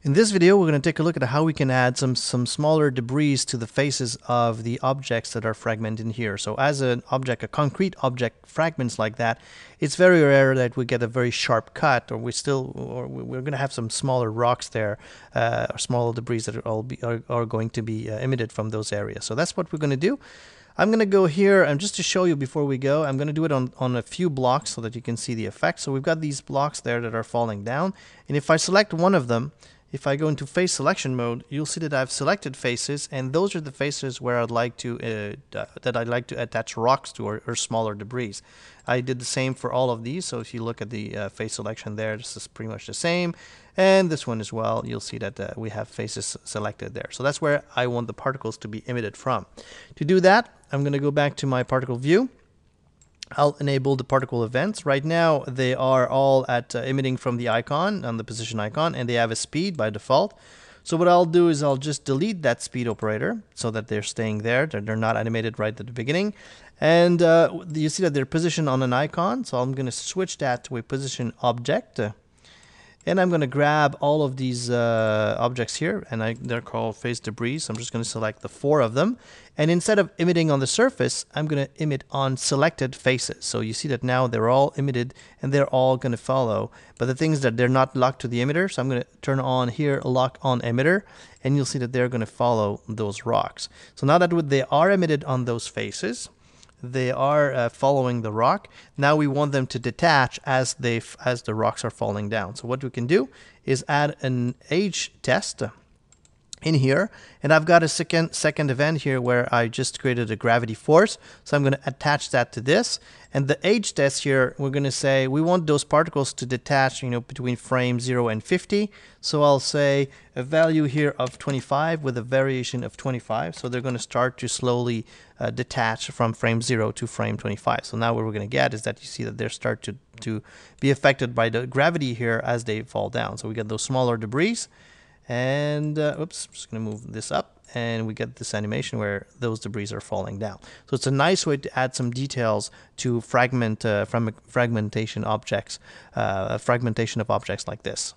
In this video, we're going to take a look at how we can add some smaller debris to the faces of the objects that are fragmented in here. So as an object, a concrete object fragments like that, it's very rare that we get a very sharp cut, or we're going to have some smaller rocks there, or smaller debris that are going to be emitted from those areas. So that's what we're going to do. I'm going to go here, and just to show you before we go, I'm going to do it on a few blocks so that you can see the effect. So we've got these blocks there that are falling down, and if I select one of them, if I go into face selection mode, you'll see that I've selected faces, and those are the faces where I'd like to attach rocks to, or smaller debris. I did the same for all of these, so if you look at the face selection there, this is pretty much the same, and this one as well. You'll see that we have faces selected there. So that's where I want the particles to be emitted from. To do that, I'm going to go back to my particle view. I'll enable the particle events. Right now they are all at emitting from the icon, on the position icon, and they have a speed by default. So what I'll do is I'll just delete that speed operator so that they're staying there. They're not animated right at the beginning. And you see that they're positioned on an icon, so I'm going to switch that to a position object. And I'm going to grab all of these objects here, and they're called face debris. So I'm just going to select the 4 of them. And instead of emitting on the surface, I'm going to emit on selected faces. So you see that now they're all emitted, and they're all going to follow. But the thing is that they're not locked to the emitter. So I'm going to turn on here, lock on emitter, and you'll see that they're going to follow those rocks. So now that they are emitted on those faces, they are following the rock. Now we want them to detach as the rocks are falling down. So what we can do is add an edge test in here, and I've got a second event here where I just created a gravity force. So I'm going to attach that to this, and the edge test here, we're going to say we want those particles to detach, between frame 0 and 50. So I'll say a value here of 25 with a variation of 25. So they're going to start to slowly detach from frame 0 to frame 25. So now what we're going to get is that you see that they start to be affected by the gravity here as they fall down. So we get those smaller debris. And oops, I'm just going to move this up, and we get this animation where those debris are falling down. So it's a nice way to add some details to fragmentation objects, fragmentation of objects like this.